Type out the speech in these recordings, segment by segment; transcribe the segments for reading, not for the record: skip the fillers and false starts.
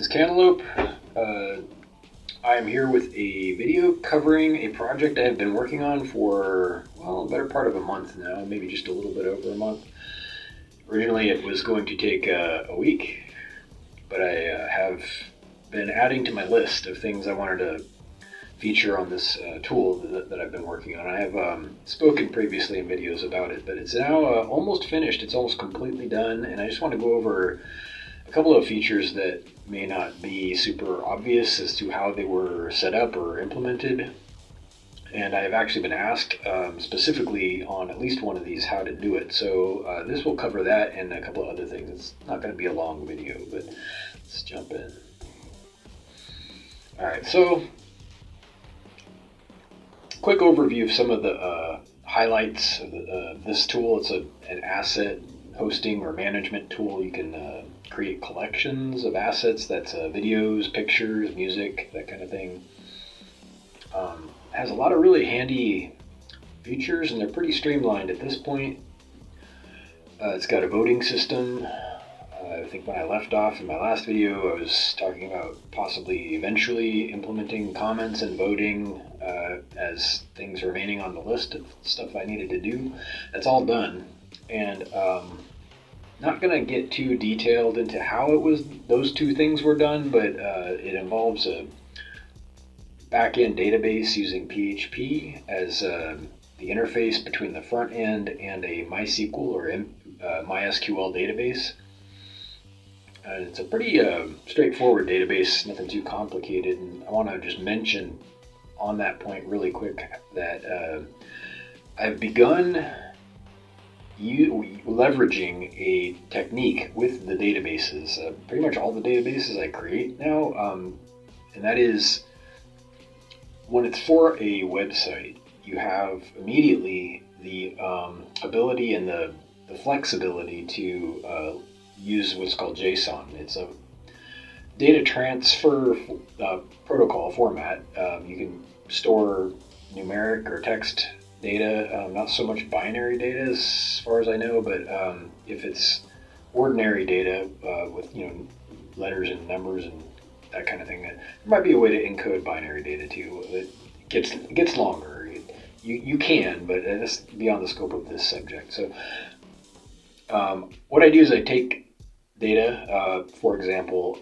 is Cantaloupe. I am here with a video covering a project I have been working on for, well, a better part of a month now, maybe just a little bit over a month. Originally it was going to take a week, but I have been adding to my list of things I wanted to feature on this tool that I've been working on. I have spoken previously in videos about it, but it's now almost finished. It's almost completely done, and I just want to go over a couple of features that may not be super obvious as to how they were set up or implemented. And I have actually been asked specifically on at least one of these how to do it. So this will cover that and a couple of other things. It's not going to be a long video, but let's jump in. All right, so quick overview of some of the highlights of this tool. It's an asset hosting or management tool. You can create collections of assets. That's videos, pictures, music, that kind of thing. Has a lot of really handy features, and they're pretty streamlined at this point. It's got a voting system. I think when I left off in my last video, I was talking about possibly eventually implementing comments and voting as things remaining on the list of stuff I needed to do. That's all done, and not going to get too detailed into how those two things were done, but it involves a back-end database using PHP as the interface between the front end and a MySQL or MySQL database. It's a pretty straightforward database, nothing too complicated, and I want to just mention on that point really quick that I've begun leveraging a technique with the databases, pretty much all the databases I create now, and that is when it's for a website, you have immediately the ability and the flexibility to use what's called JSON. It's a data transfer protocol format. You can store numeric or text data, not so much binary data as far as I know, but if it's ordinary data with letters and numbers and that kind of thing, there might be a way to encode binary data too. It gets longer. You can, but that's beyond the scope of this subject. So what I do is I take data, for example,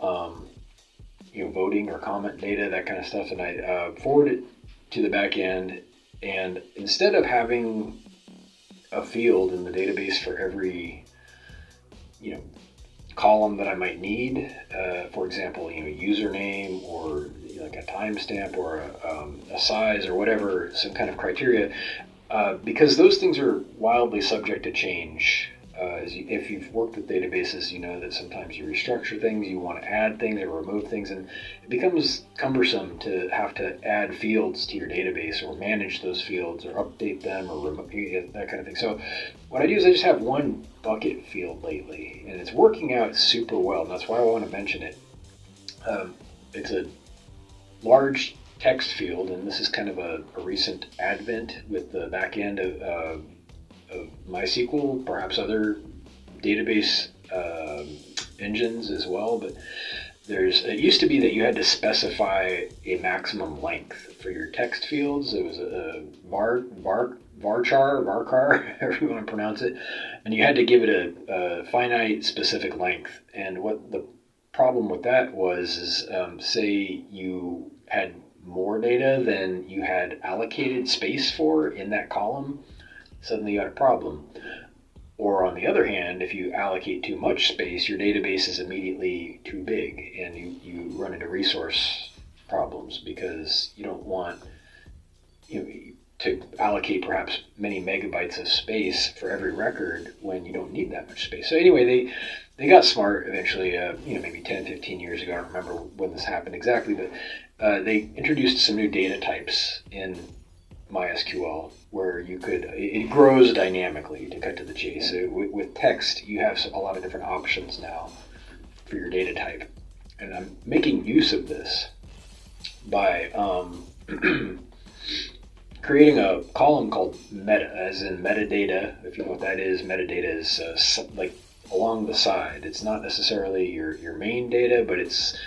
voting or comment data, that kind of stuff, and I forward it to the back end. And instead of having a field in the database for every, column that I might need, for example, username or like a timestamp or a size or whatever, some kind of criteria, because those things are wildly subject to change. If you've worked with databases, you know that sometimes you restructure things, you want to add things or remove things, and it becomes cumbersome to have to add fields to your database or manage those fields or update them or remove that kind of thing. So what I do is I just have one bucket field lately, and it's working out super well, and that's why I want to mention it. It's a large text field, and this is kind of a recent advent with the back end of MySQL, perhaps other database engines as well, but it used to be that you had to specify a maximum length for your text fields. It was a varchar, however you want to pronounce it, and you had to give it a finite specific length. And what the problem with that was is say you had more data than you had allocated space for in that column, suddenly you got a problem. Or on the other hand, if you allocate too much space, your database is immediately too big, and you run into resource problems because you don't want to allocate perhaps many megabytes of space for every record when you don't need that much space. So anyway, they got smart eventually, maybe 10, 15 years ago. I don't remember when this happened exactly, but they introduced some new data types in MySQL where it grows dynamically, to cut to the chase. So with text, you have a lot of different options now for your data type. And I'm making use of this by creating a column called meta, as in metadata. If you know what that is, metadata is like along the side. It's not necessarily your main data, but it's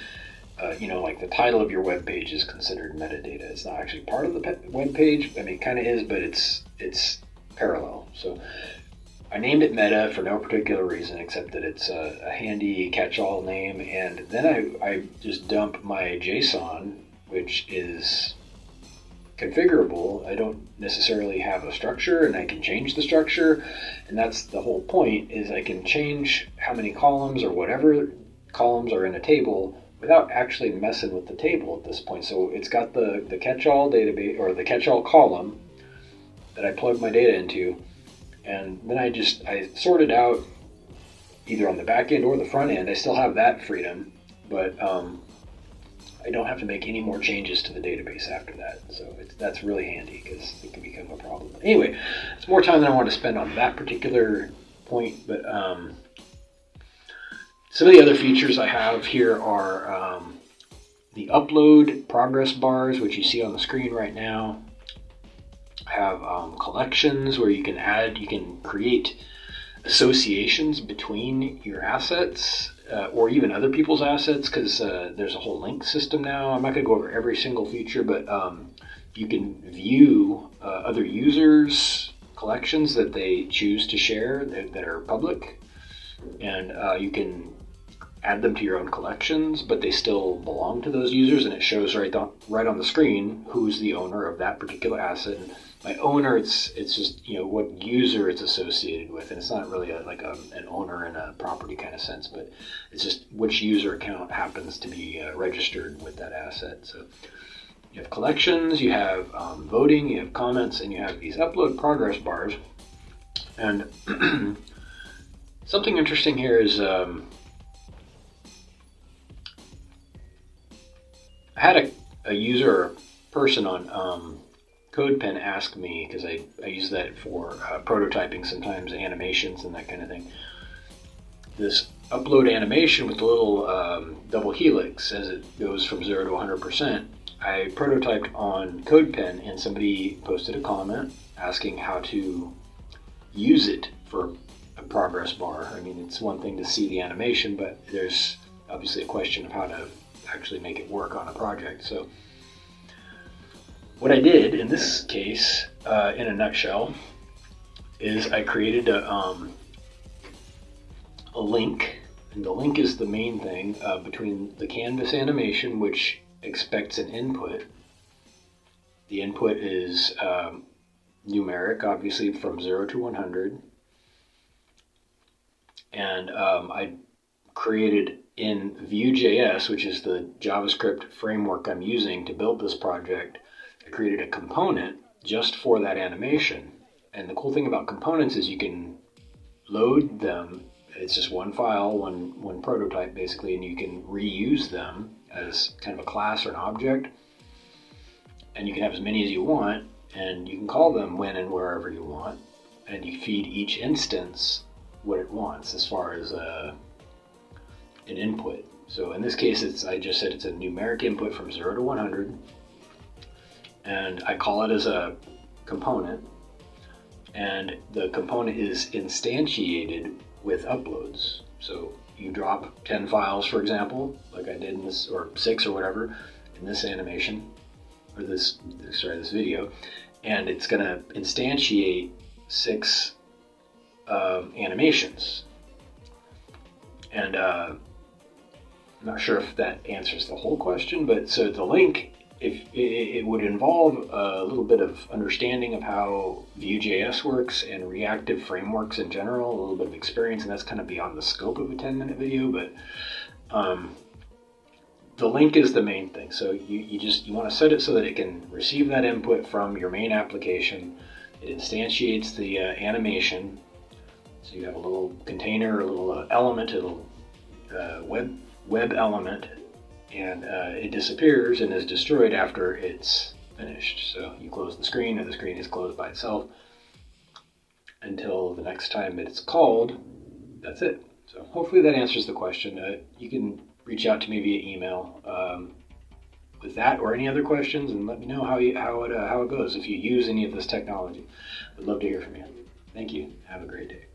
like the title of your web page is considered metadata. It's not actually part of the web page. I mean, it kind of is, but it's parallel. So I named it Meta for no particular reason except that it's a handy catch-all name. And then I just dump my JSON, which is configurable. I don't necessarily have a structure, and I can change the structure. And that's the whole point, is I can change how many columns or whatever columns are in a table without actually messing with the table at this point. So it's got the catch-all database, or the catch-all column that I plug my data into, and then I sort it out either on the back end or the front end. I still have that freedom, but I don't have to make any more changes to the database after that. So that's really handy because it can become a problem. Anyway, it's more time than I want to spend on that particular point, but some of the other features I have here are the upload progress bars, which you see on the screen right now. I have collections where you can create associations between your assets or even other people's assets, because there's a whole link system now. I'm not going to go over every single feature, but you can view other users' collections that they choose to share that are public, and you can add them to your own collections, but they still belong to those users, and it shows right on the screen who's the owner of that particular asset. And by owner, it's just what user it's associated with, and it's not really an owner in a property kind of sense, but it's just which user account happens to be registered with that asset. So you have collections, you have voting, you have comments, and you have these upload progress bars. And something interesting here is I had a user or person on CodePen ask me, because I use that for prototyping sometimes, animations and that kind of thing. This upload animation with the little double helix as it goes from 0 to 100%, I prototyped on CodePen, and somebody posted a comment asking how to use it for a progress bar. I mean, it's one thing to see the animation, but there's obviously a question of how to actually make it work on a project. So what I did in this case, in a nutshell, is I created a link, and the link is the main thing between the canvas animation, which expects an input. The input is numeric, obviously, from 0 to 100. And I created in vue.js, which is the JavaScript framework I'm using to build this project, I created a component just for that animation. And the cool thing about components is you can load them. It's just one file, one prototype basically, and you can reuse them as kind of a class or an object. And you can have as many as you want, and you can call them when and wherever you want. And you feed each instance what it wants as far as an input. So in this case, I just said it's a numeric input from 0 to 100, and I call it as a component, and the component is instantiated with uploads. So you drop 10 files, for example, like I did in this, or 6 or whatever, in this animation, or this video, and it's going to instantiate 6 animations. And I'm not sure if that answers the whole question, but so the link, if it would involve a little bit of understanding of how Vue.js works and reactive frameworks in general, a little bit of experience, and that's kind of beyond the scope of a 10-minute video, but the link is the main thing. So you want to set it so that it can receive that input from your main application. It instantiates the animation. So you have a little container, a little element, a little web element, and it disappears and is destroyed after it's finished. So you close the screen, and the screen is closed by itself until the next time it's called. That's it. So hopefully that answers the question. You can reach out to me via email with that or any other questions, and let me know how it goes if you use any of this technology. I'd love to hear from you. Thank you. Have a great day.